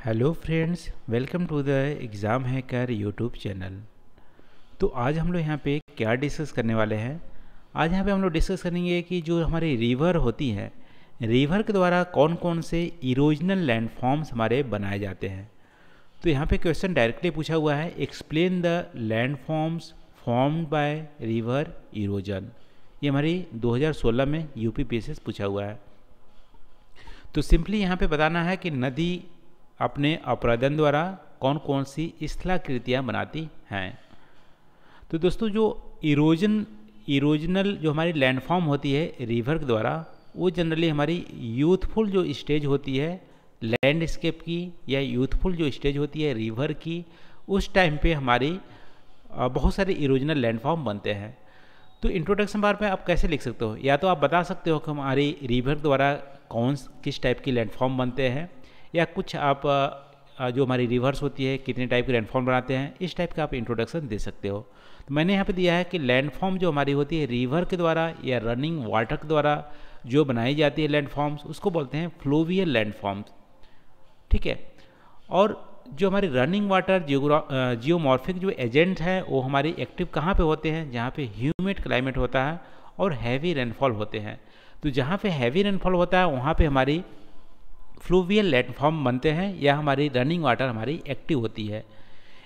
Hello friends, welcome to the exam hacker YouTube channel. तो आज हम लोग यहाँ पे क्या डिस्कस करने वाले हैं। आज यहाँ पे हम लोग डिस्कस करेंगे कि जो हमारी रिवर होती हैं, रिवर के द्वारा कौन कौन से इरोजनल लैंडफॉर्म्स हमारे बनाए जाते हैं। तो यहाँ पे क्वेश्चन डायरेक्टली पूछा हुआ है, explain the landforms formed by river erosion. ये हमारी 2016 में यूपीपीएससी से पूछा हुआ है। तो सिंपली यहाँ पे बताना है कि नदी अपने अपरदन द्वारा कौन कौन सी स्थलाकृतियाँ बनाती हैं। तो दोस्तों, जो इरोजनल जो हमारी लैंडफॉर्म होती है रिवर के द्वारा, वो जनरली हमारी यूथफुल जो स्टेज होती है लैंडस्केप की, या यूथफुल जो स्टेज होती है रिवर की, उस टाइम पे हमारी बहुत सारे इरोजनल लैंडफॉर्म बनते हैं। तो इंट्रोडक्शन बार में आप कैसे लिख सकते हो, या तो आप बता सकते हो कि हमारी रिवर द्वारा किस टाइप की लैंडफॉर्म बनते हैं, या कुछ आप जो हमारी रिवर्स होती है कितने टाइप के लैंडफॉर्म बनाते हैं, इस टाइप का आप इंट्रोडक्शन दे सकते हो। तो मैंने यहाँ पे दिया है कि लैंडफॉर्म जो हमारी होती है रिवर के द्वारा या रनिंग वाटर के द्वारा जो बनाई जाती है लैंडफॉर्म्स, उसको बोलते हैं फ्लोवियल लैंडफॉर्म्स। ठीक है। और जो हमारी रनिंग वाटर जियोमॉर्फिक जो एजेंट है, वो हमारी एक्टिव कहाँ पे होते हैं, जहाँ पे ह्यूमिड क्लाइमेट होता है और हैवी रेनफॉल होते हैं। तो जहाँ पे हैवी रेनफॉल होता है वहाँ पे हमारी फ्लूवियल लैंडफॉर्म बनते हैं, या हमारी रनिंग वाटर हमारी एक्टिव होती है।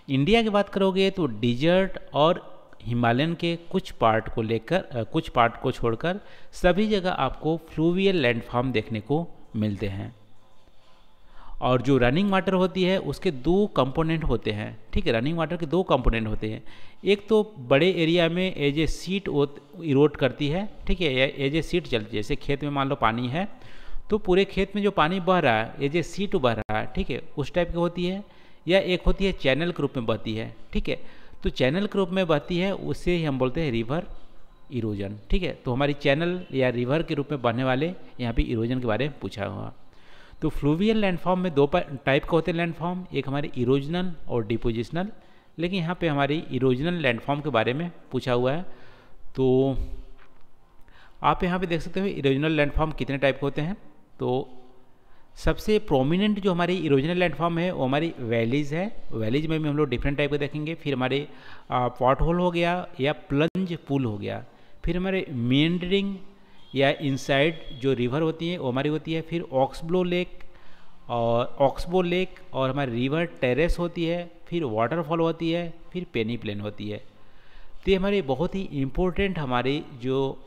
इंडिया की बात करोगे तो डिजर्ट और हिमालयन के कुछ पार्ट को छोड़कर सभी जगह आपको फ्लूवियल लैंडफॉर्म देखने को मिलते हैं। और जो रनिंग वाटर होती है उसके दो कंपोनेंट होते हैं। ठीक है, रनिंग वाटर के दो कंपोनेंट होते हैं। एक तो बड़े एरिया में एज ए सीट इरोड करती है। ठीक है, एज ए सीट चलती है। जैसे खेत में मान लो पानी है, तो पूरे खेत में जो पानी बह रहा है एज ए सीट बह रहा है, ठीक है, उस टाइप की होती है। या एक होती है चैनल के रूप में बहती है। ठीक है, तो चैनल के रूप में बहती है, उससे ही हम बोलते हैं रिवर इरोजन। ठीक है, तो हमारी चैनल या रिवर के रूप में बहने वाले यहाँ पे इरोजन के बारे में पूछा हुआ। तो फ्लूवियल लैंडफॉर्म में दो टाइप के होते हैं लैंडफॉर्म, एक हमारे इरोजनल और डिपोजिशनल। लेकिन यहाँ पे हमारी इरोजनल लैंडफॉर्म के बारे में पूछा हुआ है। तो आप यहाँ पे देख सकते हो इरोजनल लैंडफॉर्म कितने टाइप के होते हैं। तो सबसे प्रोमिनेंट जो हमारी इरोजनल लैंडफॉर्म है वो हमारी वैलीज़ है। वैलीज में भी हम लोग डिफरेंट टाइप के देखेंगे। फिर हमारे पॉट होल हो गया या प्लंज पूल हो गया। फिर हमारे मेंडरिंग या इनसाइड जो रिवर होती है वो हमारी होती है। फिर ऑक्सबो लेक और हमारी रिवर टेरेस होती है। फिर वाटरफॉल होती है। फिर पेनी प्लेन होती है। तो ये हमारी बहुत ही इम्पोर्टेंट हमारी जो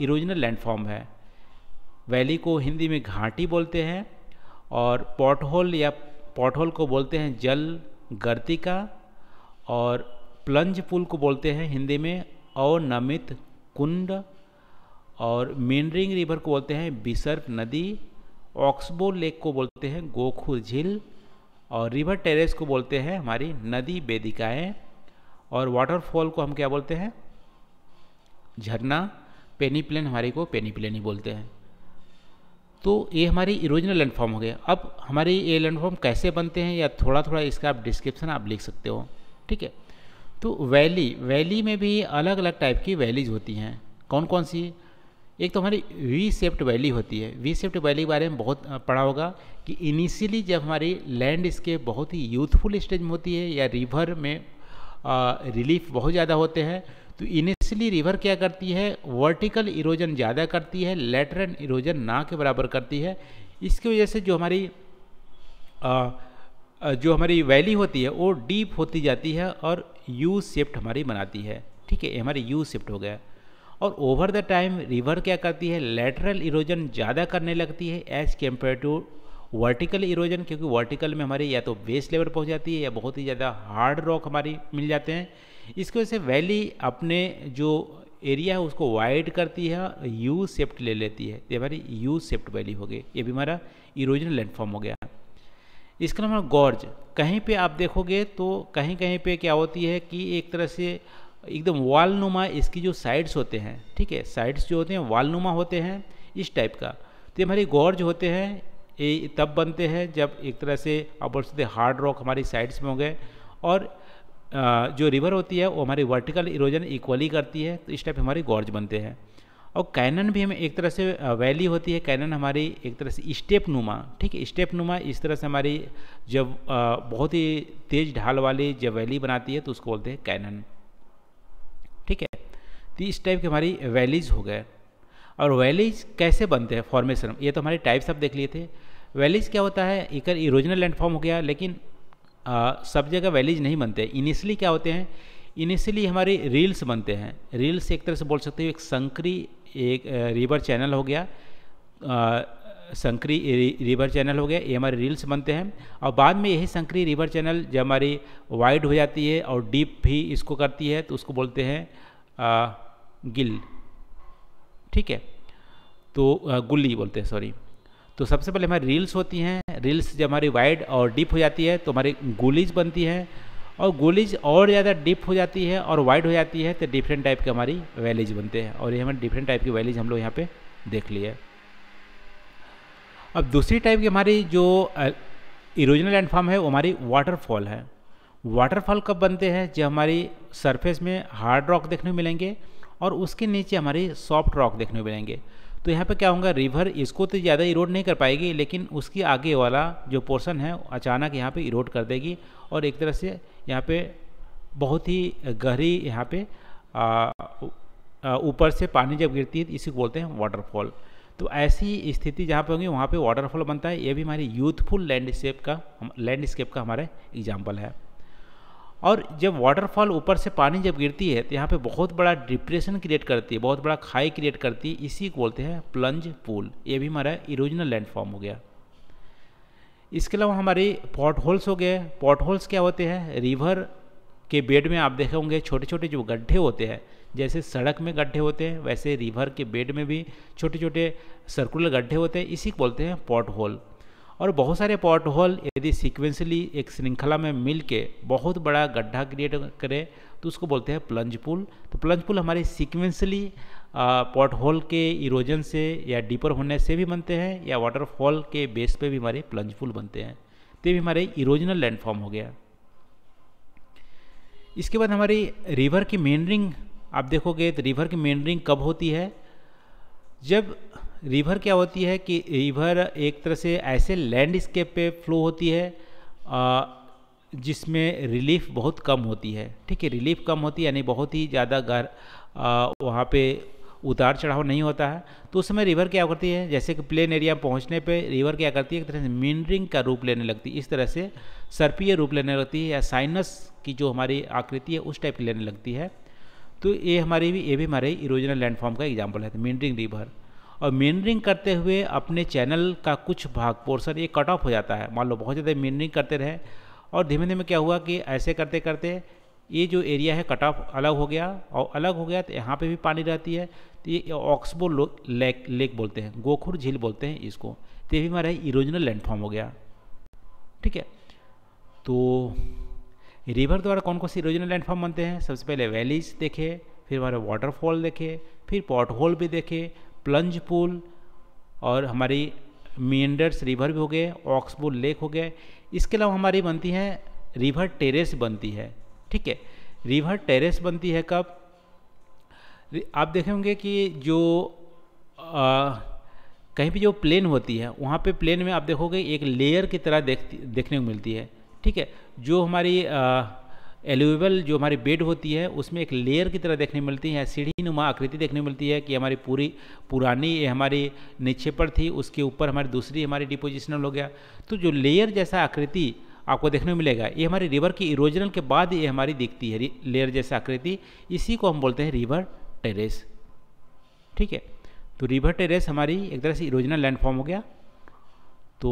इरोजनल लैंडफॉर्म है। वैली को हिंदी में घाटी बोलते हैं, और पॉट होल को बोलते हैं जल गर्तिका, और प्लंज पुल को बोलते हैं हिंदी में अवनमित कुंड, और मेंडरिंग रिवर को बोलते हैं बिसर्प नदी, ऑक्सबो लेक को बोलते हैं गोखुर झील, और रिवर टेरेस को बोलते हैं हमारी नदी वेदिकाएँ, और वाटरफॉल को हम क्या बोलते हैं, झरना। पेनी प्लेन हमारी को पेनी प्लेन ही बोलते हैं। तो ये हमारी इरोजनल लैंडफॉर्म हो गया। अब हमारी ये लैंडफॉर्म कैसे बनते हैं, या थोड़ा थोड़ा इसका आप डिस्क्रिप्शन आप लिख सकते हो। ठीक है, तो वैली में भी अलग अलग टाइप की वैलीज होती हैं। कौन कौन सी? एक तो हमारी वी शेप्ड वैली होती है। वी शेप्ड वैली के बारे में बहुत पढ़ा होगा कि इनिशियली जब हमारी लैंडस्केप बहुत ही यूथफुल स्टेज में होती है, या रिवर में रिलीफ बहुत ज़्यादा होते हैं, तो इनिशियली रिवर क्या करती है, वर्टिकल इरोजन ज़्यादा करती है, लैटरल इरोजन ना के बराबर करती है। इसकी वजह से जो हमारी वैली होती है वो डीप होती जाती है और यू शेप्ड हमारी बनाती है। ठीक है, ये हमारी यू शेप्ड हो गया। और ओवर द टाइम रिवर क्या करती है, लैटरल इरोजन ज़्यादा करने लगती है as compare to vertical erosion, क्योंकि वर्टिकल में हमारी या तो बेस लेवल पहुंच जाती है, या बहुत ही ज़्यादा हार्ड रॉक हमारी मिल जाते हैं। इसकी वजह से वैली अपने जो एरिया है उसको वाइड करती है, यू शेप्ड ले लेती है। ये हमारी यू शेप्ड वैली हो गई। ये भी हमारा इरोजनल लैंडफॉर्म हो गया। इसका नाम गॉर्ज। कहीं पे आप देखोगे तो कहीं कहीं पे क्या होती है कि एक तरह से एकदम वालनुमा इसकी जो साइड्स होते हैं, ठीक है, साइड्स जो होते हैं वालनुमा होते हैं, इस टाइप का। तो ये हमारी गॉर्ज होते हैं, ये तब बनते हैं जब एक तरह से आप बोल सकते हार्ड रॉक हमारी साइड्स में हो गए, और जो रिवर होती है वो हमारी वर्टिकल इरोजन इक्वली करती है। तो इस टाइप हमारी गॉर्ज बनते हैं। और कैनन भी हमें एक तरह से वैली होती है। कैनन हमारी एक तरह से स्टेप नुमा, ठीक है, स्टेप नुमा इस तरह से हमारी जब बहुत ही तेज ढाल वाली जब वैली बनाती है तो उसको बोलते हैं कैनन, ठीक है। तो इस टाइप की हमारी वैलीज हो गए। और वैलीज कैसे बनते हैं फॉर्मेशन, ये तो हमारे टाइप्स आप देख लिए थे। वैलीज क्या होता है, एक इरोजनल लैंडफॉर्म हो गया, लेकिन सब जगह वैलीज नहीं बनते। इनिशियली क्या होते हैं, इनिशियली हमारे रील्स बनते हैं। रील्स एक तरह से बोल सकते हो एक संकरी एक रिवर चैनल हो गया, संकरी रिवर चैनल हो गया, ये हमारे रील्स बनते हैं। और बाद में यही संकरी रिवर चैनल जब हमारी वाइड हो जाती है और डीप भी इसको करती है तो उसको बोलते हैं गिल, ठीक है, तो गुल्ली बोलते हैं, सॉरी। तो सबसे पहले हमारी रील्स होती हैं, रील्स जब हमारी वाइड और डीप हो जाती है तो हमारी गोलीज बनती है, और गोलीज और ज़्यादा डीप हो जाती है और वाइड हो जाती है तो डिफरेंट टाइप के हमारी वैलीज बनते हैं। और ये हमारे डिफरेंट टाइप की वैलीज हम लोग यहाँ पे देख लिए। अब दूसरी टाइप की हमारी जो इरोजनल लैंडफॉर्म है वो हमारी वाटरफॉल है। वाटरफॉल कब बनते हैं, जब हमारी सरफेस में हार्ड रॉक देखने को मिलेंगे और उसके नीचे हमारी सॉफ्ट रॉक देखने को मिलेंगे। तो यहाँ पे क्या होगा, रिवर इसको तो ज़्यादा इरोड नहीं कर पाएगी, लेकिन उसकी आगे वाला जो पोर्शन है अचानक यहाँ पे इरोड कर देगी और एक तरह से यहाँ पे बहुत ही गहरी यहाँ पे ऊपर से पानी जब गिरती है तो इसी को बोलते हैं वाटरफॉल। तो ऐसी स्थिति जहाँ पे होंगी वहाँ पे वाटरफॉल बनता है। ये भी हमारी यूथफुल लैंडस्केप का हमारा एग्जाम्पल है। और जब वाटरफॉल ऊपर से पानी जब गिरती है तो यहाँ पे बहुत बड़ा डिप्रेशन क्रिएट करती है, बहुत बड़ा खाई क्रिएट करती है, इसी को बोलते हैं प्लंज पूल। ये भी हमारा इरोजनल लैंडफॉर्म हो गया। इसके अलावा हमारे पॉट होल्स हो गए। पॉट होल्स क्या होते हैं, रिवर के बेड में आप देखे होंगे छोटे छोटे जो गड्ढे होते हैं, जैसे सड़क में गड्ढे होते हैं वैसे रिवर के बेड में भी छोटे छोटे सर्कुलर गड्ढे होते हैं, इसी को बोलते हैं पॉट होल। और बहुत सारे पॉट होल यदि सीक्वेंसली एक श्रृंखला में मिल के बहुत बड़ा गड्ढा क्रिएट करे तो उसको बोलते हैं प्लंज पूल। तो प्लंज पूल हमारे सीक्वेंसली पॉट होल के इरोजन से या डीपर होने से भी बनते हैं, या वाटरफॉल के बेस पे भी हमारे प्लंज पूल बनते हैं। तो ये भी हमारे इरोजनल लैंडफॉर्म हो गया। इसके बाद हमारी रिवर की मेन रिंग आप देखोगे तो रिवर की मेन रिंग कब होती है, जब रिवर क्या होती है कि रिवर एक तरह से ऐसे लैंडस्केप पे फ्लो होती है जिसमें रिलीफ बहुत कम होती है, ठीक है, रिलीफ कम होती है यानी बहुत ही ज़्यादा वहाँ पे उतार चढ़ाव नहीं होता है। तो उस समय रिवर क्या करती है, जैसे कि प्लेन एरिया पहुँचने पे रिवर क्या करती है, एक तरह से मींडरिंग का रूप लेने लगती है, इस तरह से सर्पीय रूप लेने लगती है, या साइनस की जो हमारी आकृति है उस टाइप की लेने लगती है। तो ये भी हमारे इरोजनल लैंडफॉर्म का एग्जाम्पल है, तो मींडरिंग रिवर। और मींडरिंग करते हुए अपने चैनल का कुछ भाग पोर्शन ये कट ऑफ हो जाता है। मान लो बहुत ज़्यादा मींडरिंग करते रहे और धीमे धीमे क्या हुआ कि ऐसे करते करते ये जो एरिया है कट ऑफ अलग हो गया, और अलग हो गया तो यहाँ पे भी पानी रहती है, तो ये ऑक्सबो लेक बोलते हैं, गोखुर झील बोलते हैं इसको। तो ये भी हमारा इरोजनल लैंडफॉर्म हो गया, ठीक है। तो रिवर द्वारा कौन कौन से इरोजनल लैंडफॉर्म बनते हैं, सबसे पहले वैलीज देखे, फिर हमारे वाटरफॉल देखे, फिर पॉट होल भी देखे, प्लंज पूल, और हमारी मीएंडर्स रिवर भी हो गए, ऑक्सबो लेक हो गए। इसके अलावा हमारी बनती है रिवर टेरेस बनती है, ठीक है। रिवर टेरेस बनती है कब, आप देखे होंगे कि जो कहीं भी जो प्लेन होती है वहाँ पे प्लेन में आप देखोगे एक लेयर की तरह देखने को मिलती है, ठीक है। जो हमारी एलुवेबल जो हमारी बेड होती है उसमें एक लेयर की तरह देखने मिलती है, सीढ़ी नुमा आकृति देखने मिलती है कि हमारी पुरानी ये हमारी निक्षेपण थी, उसके ऊपर हमारी दूसरी हमारी डिपोजिशनल हो गया। तो जो लेयर जैसा आकृति आपको देखने को मिलेगा ये हमारी रिवर की इरोजनल के बाद ये हमारी दिखती है लेयर जैसा आकृति, इसी को हम बोलते हैं रिवर टेरेस, ठीक है। तो रिवर टेरेस हमारी एक तरह से इरोजनल लैंडफॉर्म हो गया। तो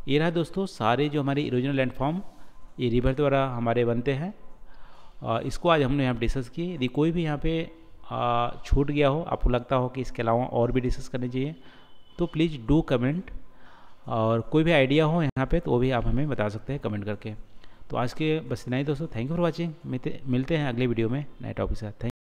ये रहा दोस्तों सारे जो हमारे इरोजनल लैंडफॉर्म ये रिवर द्वारा हमारे बनते हैं। इसको आज हमने यहाँ डिस्कस किए। यदि कोई भी यहाँ पे छूट गया हो, आपको लगता हो कि इसके अलावा और भी डिस्कस करनी चाहिए, तो प्लीज़ डू कमेंट, और कोई भी आइडिया हो यहाँ पे तो वो भी आप हमें बता सकते हैं कमेंट करके। तो आज के बस इतना ही दोस्तों, थैंक यू फॉर वॉचिंग। मिलते हैं अगले वीडियो में नए टॉपिक के साथ। थैंक